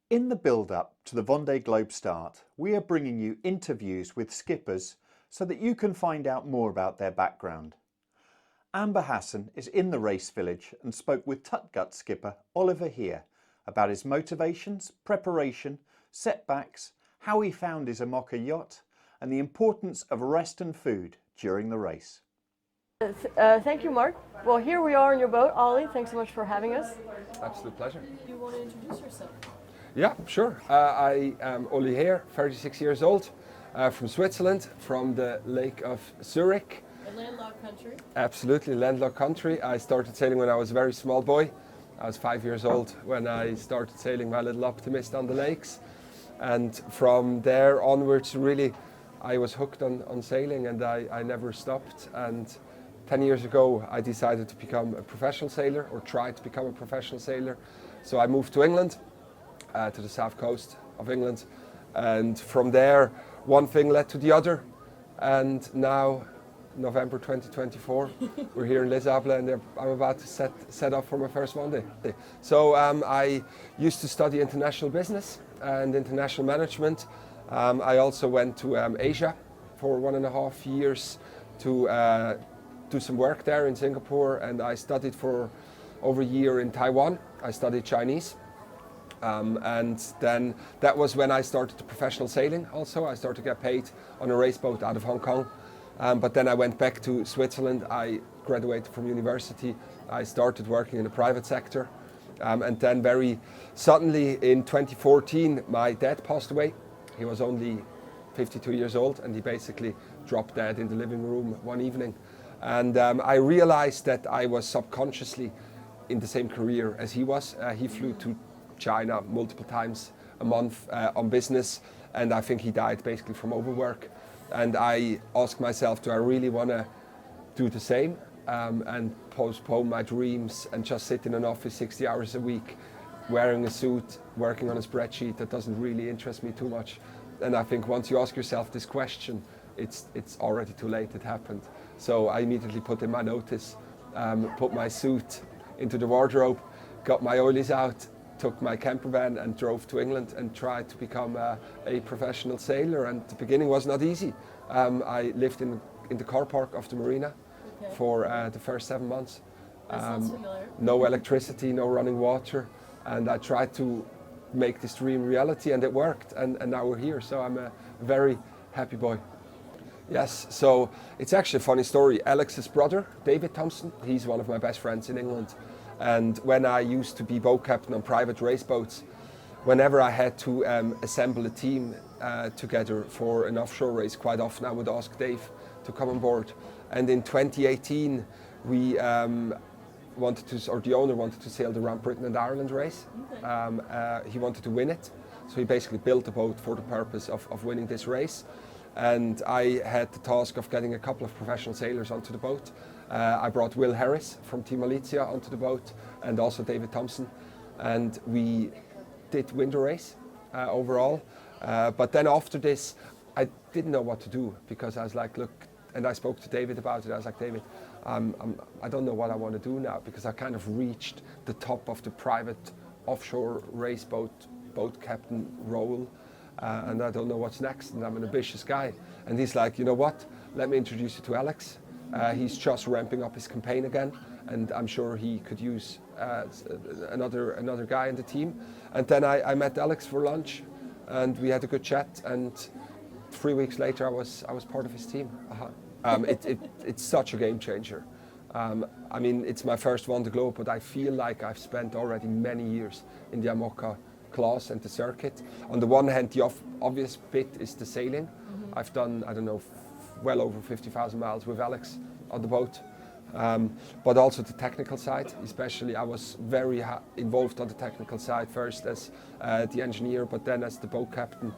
In the build-up to the Vendée Globe start, we are bringing you interviews with skippers so that you can find out more about their background. Ambre Hasson is in the race village and spoke with Tutgut skipper Oliver Heer about his motivations, preparation, setbacks, how he found his IMOCA yacht, and the importance of rest and food during the race. Thank you, Mark. Well, here we are on your boat. Ollie, thanks so much for having us. Absolute pleasure. Do you want to introduce yourself? Yeah, sure. I am Oliver Heer, 36 years old, from Switzerland, from the Lake of Zurich. A landlocked country. Absolutely, landlocked country. I started sailing when I was a very small boy. I was 5 years old when I started sailing my little Optimist on the lakes. And from there onwards, really, I was hooked on sailing, and I never stopped. And 10 years ago, I decided to become a professional sailor, or try to become a professional sailor. So I moved to England, to the south coast of England. And from there, one thing led to the other. And now, November 2024, we're here in Les Ables, and I'm about to set up for my first Vendée. So I used to study international business and international management. I also went to Asia for 1.5 years to do some work there in Singapore, and I studied for over a year in Taiwan. I studied Chinese. And then that was when I started professional sailing also. I started to get paid on a race boat out of Hong Kong. But then I went back to Switzerland. I graduated from university. I started working in the private sector. And then very suddenly in 2014, my dad passed away. He was only 52 years old, and he basically dropped dead in the living room one evening. And I realized that I was subconsciously in the same career as he was. He flew to China multiple times a month on business, and I think he died basically from overwork. And I asked myself, do I really want to do the same and postpone my dreams and just sit in an office 60 hours a week, wearing a suit, working on a spreadsheet? That doesn't really interest me too much. And I think once you ask yourself this question, it's already too late. It happened. So I immediately put in my notice, put my suit into the wardrobe, got my oilies out, took my camper van and drove to England and tried to become a professional sailor. And the beginning was not easy. I lived in the car park of the marina for the first 7 months. That sounds familiar. No electricity, no running water. And I tried to make this dream reality, and it worked. And now we're here. So I'm a very happy boy. Yes, so it's actually a funny story. Alex's brother, David Thompson, he's one of my best friends in England. And when I used to be boat captain on private race boats, whenever I had to assemble a team together for an offshore race, quite often I would ask Dave to come on board. And in 2018, we the owner wanted to sail the Round Britain and Ireland race. He wanted to win it, so he basically built a boat for the purpose of winning this race. And I had the task of getting a couple of professional sailors onto the boat. I brought Will Harris from Team Alicia onto the boat, and also David Thompson. And we did win the race overall. But then after this, I didn't know what to do, because I was like, look, and I spoke to David about it. I was like, David, I don't know what I want to do now, because I kind of reached the top of the private offshore race boat captain role. And I don't know what's next, and I'm an ambitious guy. And he's like, you know what, let me introduce you to Alex. He's just ramping up his campaign again, and I'm sure he could use another guy in the team. And then I met Alex for lunch, and we had a good chat, and 3 weeks later I was part of his team. It's such a game changer. I mean, it's my first Vendée Globe, but I feel like I've spent already many years in the IMOCA class and the circuit. On the one hand, the obvious bit is the sailing. I've done, I don't know, well over 50,000 miles with Alex on the boat. But also the technical side, especially I was very involved on the technical side, first as the engineer, but then as the boat captain.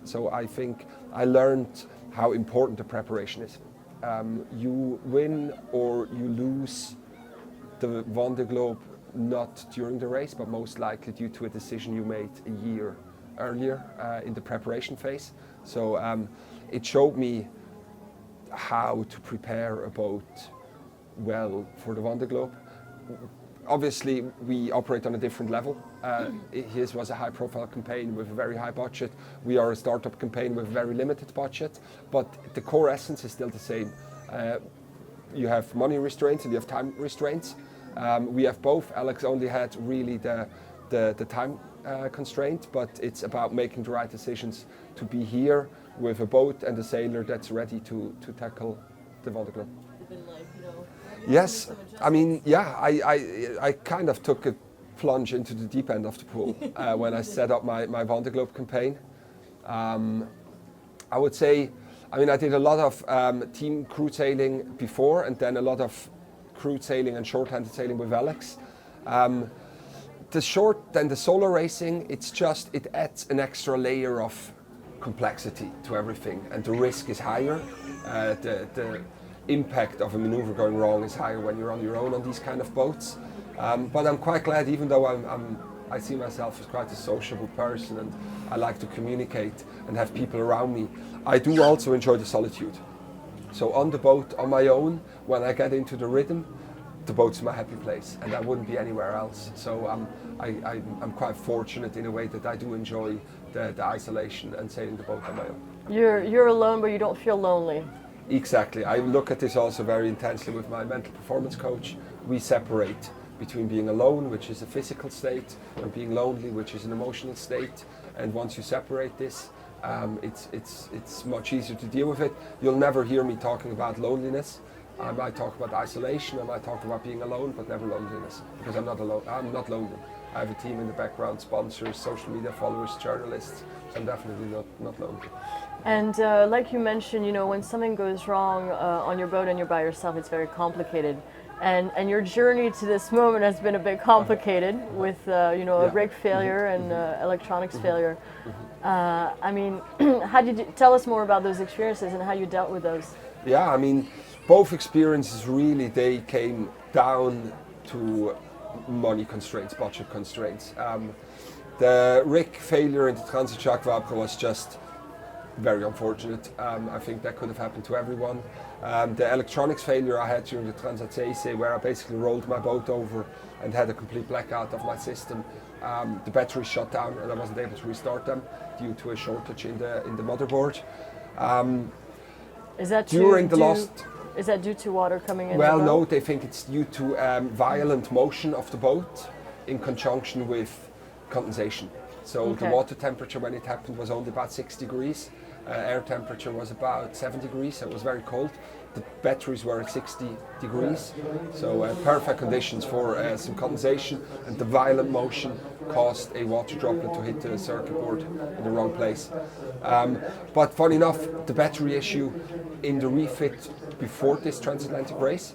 So I think I learned how important the preparation is. You win or you lose the Vendée Globe not during the race, but most likely due to a decision you made a year earlier in the preparation phase. So it showed me how to prepare a boat well for the Vendée Globe. obviously we operate on a different level. His was a high profile campaign with a very high budget. We are a startup campaign with a very limited budget, but the core essence is still the same. You have money restraints and you have time restraints. We have both. Alex only had really the time constraint, but it's about making the right decisions to be here with a boat and a sailor that's ready to tackle the Vendée Globe. Yes, I mean, yeah, I kind of took a plunge into the deep end of the pool when I set up my Vendée Globe campaign. I would say, I mean, I did a lot of team crew sailing before, and then a lot of crew sailing and short-handed sailing with Alex. The short and the solo racing, it adds an extra layer of complexity to everything, and the risk is higher. The impact of a maneuver going wrong is higher when you're on your own on these kind of boats. But I'm quite glad, even though I see myself as quite a sociable person and I like to communicate and have people around me, I do also enjoy the solitude. So on the boat, on my own, when I get into the rhythm, the boat's my happy place, and I wouldn't be anywhere else. So I'm quite fortunate in a way that I do enjoy the isolation and sailing the boat on my own. You're alone, but you don't feel lonely. Exactly. I look at this also very intensely with my mental performance coach. We separate between being alone, which is a physical state, and being lonely, which is an emotional state. And once you separate this, it's much easier to deal with it. You'll never hear me talking about loneliness. I might talk about isolation, I might talk about being alone, but never loneliness, because I'm not alone. I'm not lonely. I have a team in the background, sponsors, social media followers, journalists, so I'm definitely not lonely. And like you mentioned, you know, when something goes wrong on your boat and you're by yourself, it's very complicated. And your journey to this moment has been a bit complicated with, you know, a rig failure and electronics failure. I mean, how did you tell us more about those experiences and how you dealt with those? Yeah, I mean, both experiences really, they came down to money constraints, budget constraints. The rig failure in the Transit Jacques Vabre was just very unfortunate. I think that could have happened to everyone. The electronics failure I had during the Transat CEC, where I basically rolled my boat over and had a complete blackout of my system. The batteries shut down and I wasn't able to restart them due to a shortage in the motherboard. Is that Is that due to water coming in? Well, no, they think it's due to violent motion of the boat in conjunction with condensation. So the water temperature when it happened was only about 6 degrees. Air temperature was about 7 degrees, so it was very cold. The batteries were at 60 degrees, so perfect conditions for some condensation, and the violent motion caused a water droplet to hit the circuit board in the wrong place. But funny enough, the battery issue in the refit before this transatlantic race,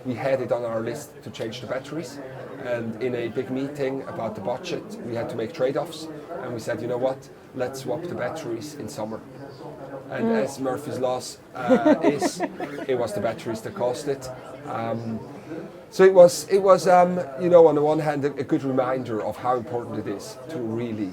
we had it on our list to change the batteries. And in a big meeting about the budget, we had to make trade-offs, and we said, you know what, let's swap the batteries in summer. And as Murphy's Law is, it was the batteries that caused it. So it was you know, on the one hand, a good reminder of how important it is to really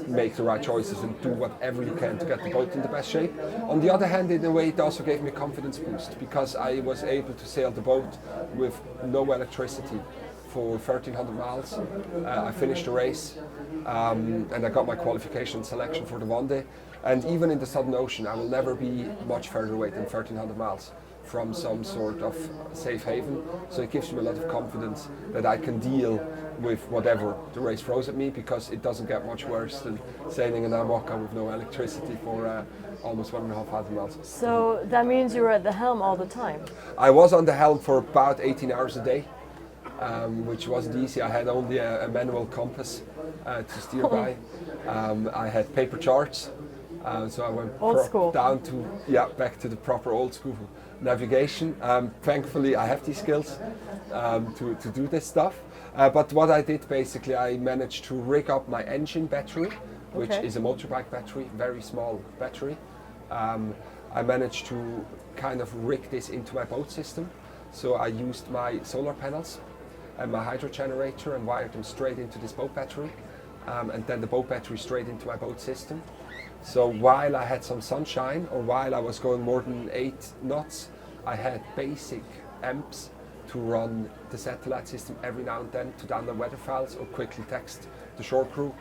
make the right choices and do whatever you can to get the boat in the best shape. On the other hand, in a way, it also gave me a confidence boost because I was able to sail the boat with no electricity for 1,300 miles. I finished the race and I got my qualification selection for the Vendée. And even in the Southern Ocean, I will never be much further away than 1,300 miles from some sort of safe haven. So it gives me a lot of confidence that I can deal with whatever the race throws at me, because it doesn't get much worse than sailing in IMOCA with no electricity for almost 1,500 miles. So that means you were at the helm all the time? I was on the helm for about 18 hours a day, which wasn't easy. I had only a manual compass to steer by. I had paper charts. So I went down to back to the proper old school navigation. Thankfully, I have these skills to do this stuff. But what I did basically, I managed to rig up my engine battery, which is a motorbike battery, very small battery. I managed to kind of rig this into my boat system. So I used my solar panels and my hydro generator and wired them straight into this boat battery, and then the boat battery straight into my boat system. So while I had some sunshine, or while I was going more than 8 knots, I had basic amps to run the satellite system every now and then to download weather files or quickly text the shore crew.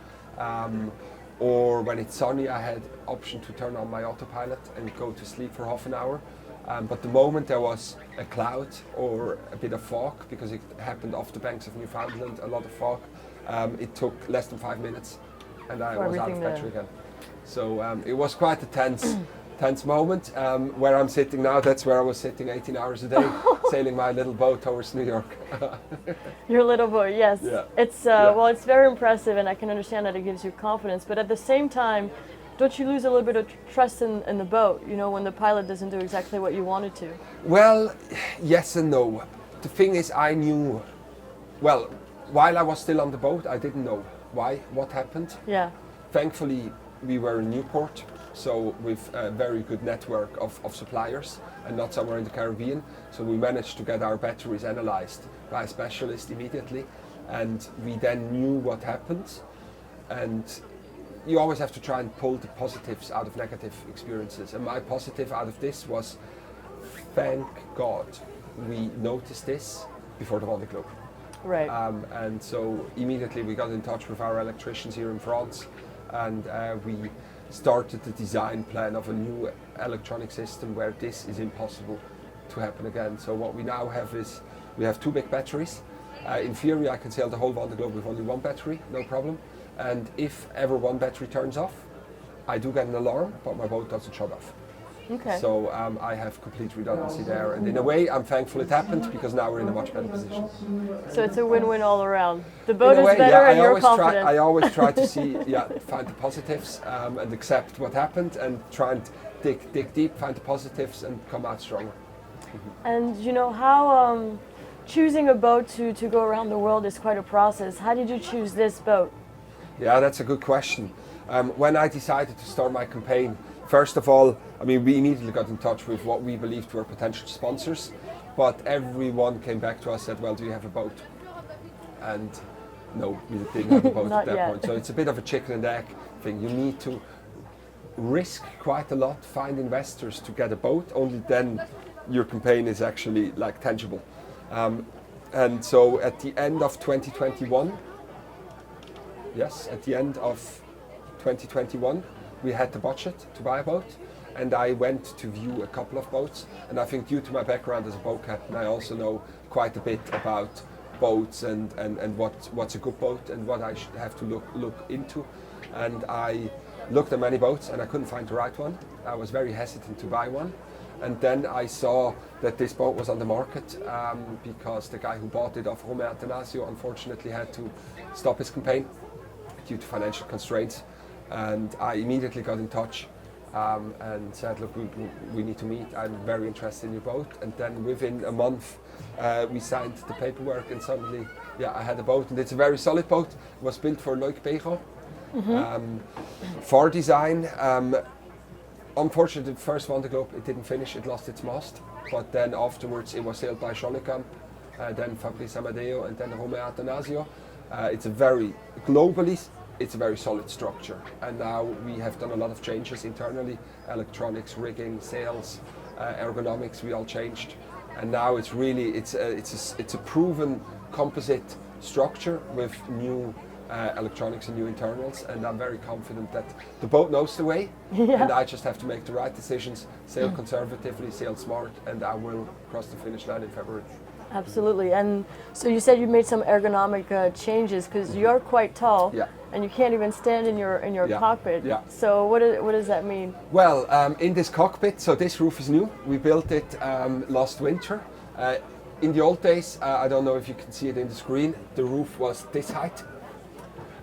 Or when it's sunny, I had option to turn on my autopilot and go to sleep for half an hour. But the moment there was a cloud or a bit of fog, because it happened off the banks of Newfoundland, a lot of fog, it took less than 5 minutes and I was out of battery again. So it was quite a tense moment. Where I'm sitting now, that's where I was sitting 18 hours a day, sailing my little boat towards New York. Your little boat, yes. Yeah. It's well, it's very impressive, and I can understand that it gives you confidence. But at the same time, don't you lose a little bit of trust in the boat? You know, when the pilot doesn't do exactly what you wanted to. Well, yes and no. The thing is, I knew. Well, while I was still on the boat, I didn't know what happened. Yeah. Thankfully, we were in Newport, so with a very good network of suppliers and not somewhere in the Caribbean. So we managed to get our batteries analyzed by a specialist immediately, and we then knew what happened. And you always have to try and pull the positives out of negative experiences. And my positive out of this was, thank God, we noticed this before the Vendée Globe. Right. And so immediately we got in touch with our electricians here in France, and we started the design plan of a new electronic system where this is impossible to happen again. So what we now have is, we have 2 big batteries. In theory I can sail the whole Vendée Globe with only 1 battery, no problem. And if ever 1 battery turns off, I do get an alarm, but my boat doesn't shut off. Okay. So I have complete redundancy there, and in a way I'm thankful it happened, because now we're in a much better position. So it's a win-win all around. The boat In a is way, better, yeah, and you're confident. I always try to see, find the positives and accept what happened, and try and dig deep, find the positives, and come out stronger. And you know how choosing a boat to go around the world is quite a process. How did you choose this boat? Yeah, that's a good question. When I decided to start my campaign, first of all, I mean, we immediately got in touch with what we believed were potential sponsors, but everyone came back to us and said, well, do you have a boat? And no, we didn't have a boat at that point. So it's a bit of a chicken and egg thing. You need to risk quite a lot, find investors to get a boat, only then your campaign is actually like tangible. And so at the end of 2021, at the end of 2021, we had the budget to buy a boat, and I went to view a couple of boats. And I think due to my background as a boat captain, I also know quite a bit about boats and what's a good boat and what I should have to look into. And I looked at many boats and I couldn't find the right one. I was very hesitant to buy one. And then I saw that this boat was on the market because the guy who bought it off Rome Attanasio unfortunately had to stop his campaign due to financial constraints. And I immediately got in touch and said, look, we need to meet. I'm very interested in your boat. And then within a month, we signed the paperwork, and suddenly, I had a boat. And it's a very solid boat. It was built for Loic Pego. For design, unfortunately, the first Vendée Globe, it didn't finish. It lost its mast. But then afterwards, it was sailed by Scholicam, then Fabrice Amadeo, and then Rome Attanasio. It's a very, globally, it's a very solid structure, and now we have done a lot of changes internally, electronics, rigging, sails, ergonomics, we all changed, and now it's really, it's a proven composite structure with new electronics and new internals, and I'm very confident that the boat knows the way, and I just have to make the right decisions, sail conservatively, sail smart, and I will cross the finish line in February. Absolutely. And so you said you made some ergonomic changes, because you're quite tall, and you can't even stand in your cockpit. So what does that mean? Well, in this cockpit, so this roof is new. We built it last winter. In the old days, I don't know if you can see it in the screen, the roof was this height,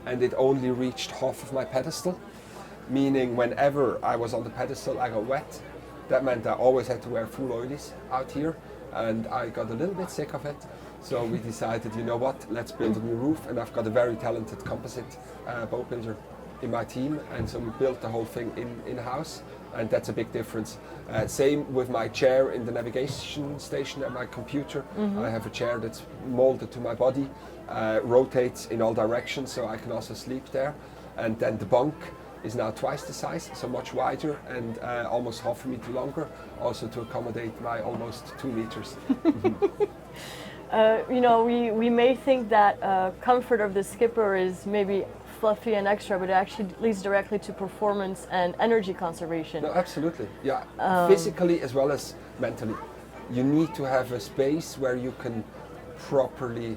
and it only reached half of my pedestal, meaning whenever I was on the pedestal, I got wet. That meant I always had to wear full oilies out here. And I got a little bit sick of it, so we decided, you know what, let's build a new roof, and I've got a very talented composite boat builder in my team, and so we built the whole thing in-house, and that's a big difference. Same with my chair in the navigation station and my computer. I have a chair that's molded to my body, rotates in all directions, so I can also sleep there, and then the bunk is now twice the size, so much wider and almost half a meter longer, also to accommodate my almost 2 meters. You know, we may think that comfort of the skipper is maybe fluffy and extra, but it actually leads directly to performance and energy conservation. No, absolutely, yeah. Physically as well as mentally. You need to have a space where you can properly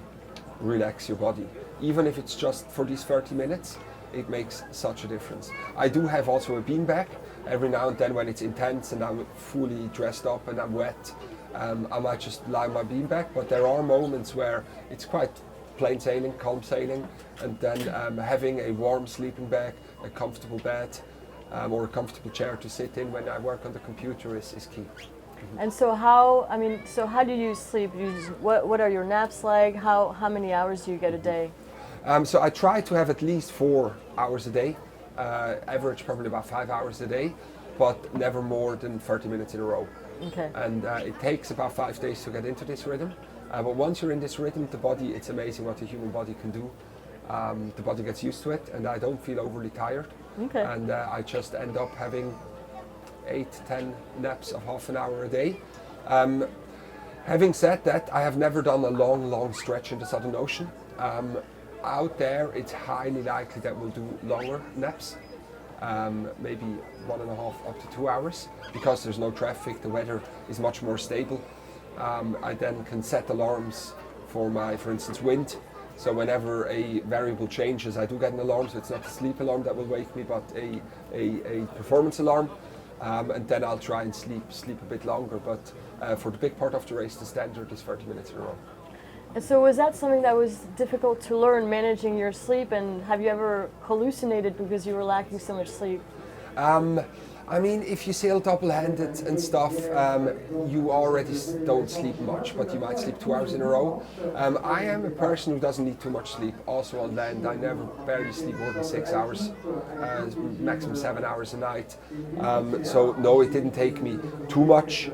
relax your body. Even if it's just for these 30 minutes, it makes such a difference. I do have also a beanbag. Every now and then when it's intense and I'm fully dressed up and I'm wet, I might just lie on my beanbag, but there are moments where it's quite plain sailing, calm sailing, and then having a warm sleeping bag, a comfortable bed, or a comfortable chair to sit in when I work on the computer is key. And so how do you sleep? What are your naps like? How many hours do you get a day? So I try to have at least 4 hours a day, average probably about 5 hours a day, but never more than 30 minutes in a row. Okay. And it takes about 5 days to get into this rhythm. But once you're in this rhythm, the body, it's amazing what the human body can do. The body gets used to it, and I don't feel overly tired. Okay. And I just end up having 8-10 naps of half an hour a day. Having said that, I have never done a long stretch in the Southern Ocean. Out there, it's highly likely that we'll do longer naps, maybe 1.5 up to 2 hours, because there's no traffic, the weather is much more stable. I then can set alarms for instance, wind. So whenever a variable changes, I do get an alarm, so it's not a sleep alarm that will wake me, but a performance alarm. And then I'll try and sleep a bit longer, but for the big part of the race, the standard is 30 minutes in a row. And so was that something that was difficult to learn, managing your sleep, and have you ever hallucinated because you were lacking so much sleep? I mean, if you sail double-handed and stuff, you already don't sleep much, but you might sleep 2 hours in a row. I am a person who doesn't need too much sleep. Also on land, I never barely sleep more than 6 hours, maximum 7 hours a night. So no, it didn't take me too much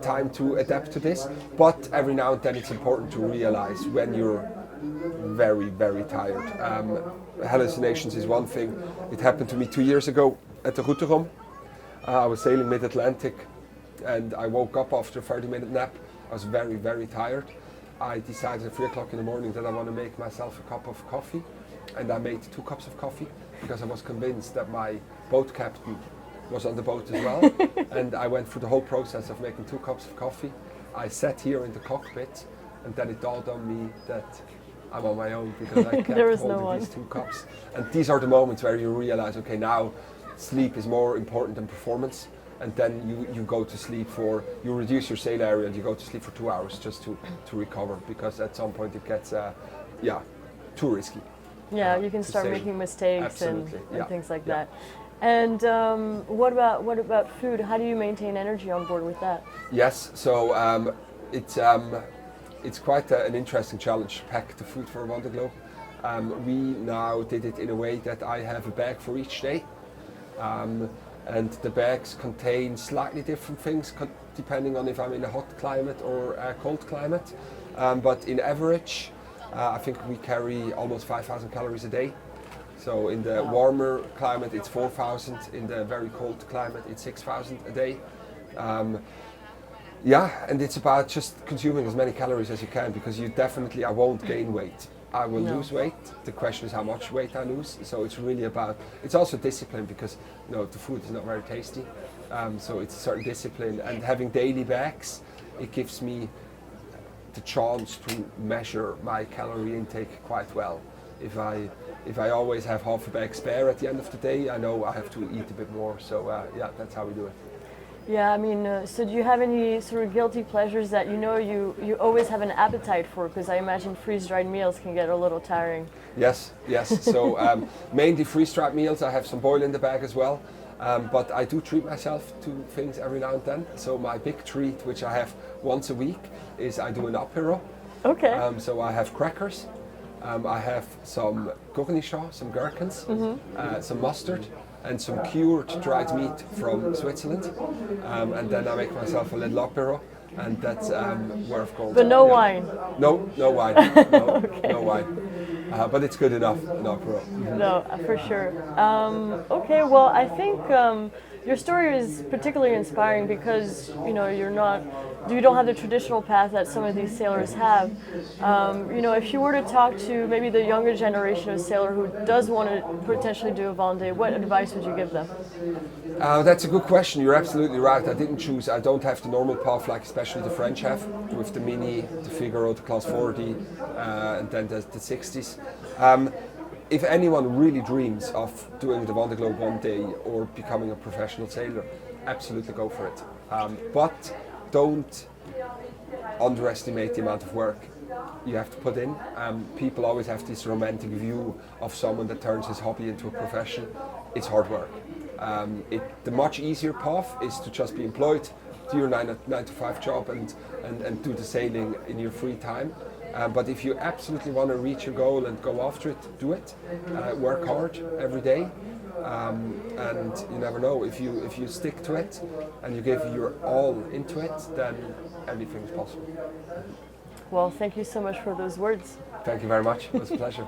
time to adapt to this, but every now and then it's important to realize when you're very tired. Hallucinations is one thing. It happened to me 2 years ago at the Rotterdam. I was sailing mid-Atlantic and I woke up after a 30-minute nap. I was very tired. I decided at 3 o'clock in the morning that I want to make myself a cup of coffee, and I made 2 cups of coffee because I was convinced that my boat captain was on the boat as well. And I went through the whole process of making 2 cups of coffee. I sat here in the cockpit, and then it dawned on me that I'm on my own because I kept holding these 2 cups. And these are the moments where you realize, okay, now sleep is more important than performance, and then you go to sleep you reduce your sail area and you go to sleep for 2 hours just to recover, because at some point it gets too risky. Yeah, you can start making mistakes and things like that. And what about food? How do you maintain energy on board with that? Yes, so it's quite an interesting challenge to pack the food for a Vendée Globe. We now did it in a way that I have a bag for each day. And the bags contain slightly different things depending on if I'm in a hot climate or a cold climate. But in average, I think we carry almost 5,000 calories a day. So in the warmer climate, it's 4,000. In the very cold climate, it's 6,000 a day. And it's about just consuming as many calories as you can, because I won't gain weight. I will lose weight. The question is how much weight I lose. So it's really it's also discipline, because the food is not very tasty. So it's a certain discipline, and having daily bags, it gives me the chance to measure my calorie intake quite well. If I always have half a bag spare at the end of the day, I know I have to eat a bit more. So that's how we do it. Yeah, I mean, so do you have any sort of guilty pleasures that you always have an appetite for? Because I imagine freeze-dried meals can get a little tiring. Yes. So mainly freeze-dried meals. I have some boil in the bag as well. But I do treat myself to things every now and then. So my big treat, which I have once a week, is I do an apéro. Okay. So I have crackers. I have some cornichons, some gherkins, some mustard, and some cured dried meat from Switzerland, and then I make myself a little apéro, and that's worth gold. But no wine? No wine, no wine, but it's good enough, an apéro. No, for sure. Okay, well, I think Your story is particularly inspiring because you don't have the traditional path that some of these sailors have. If you were to talk to maybe the younger generation of sailor who does want to potentially do a Vendée, what advice would you give them? That's a good question. You're absolutely right. I don't have the normal path like especially the French have with the Mini, the Figaro, the Class 40, and then the 60s. If anyone really dreams of doing the Vendée Globe one day or becoming a professional sailor, absolutely go for it. But don't underestimate the amount of work you have to put in. People always have this romantic view of someone that turns his hobby into a profession. It's hard work. The much easier path is to just be employed, do your 9 to 5 job and do the sailing in your free time. But if you absolutely want to reach your goal and go after it, do it. Work hard every day, and you never know. If you stick to it and you give your all into it, then anything is possible. Well, thank you so much for those words. Thank you very much. It was a pleasure.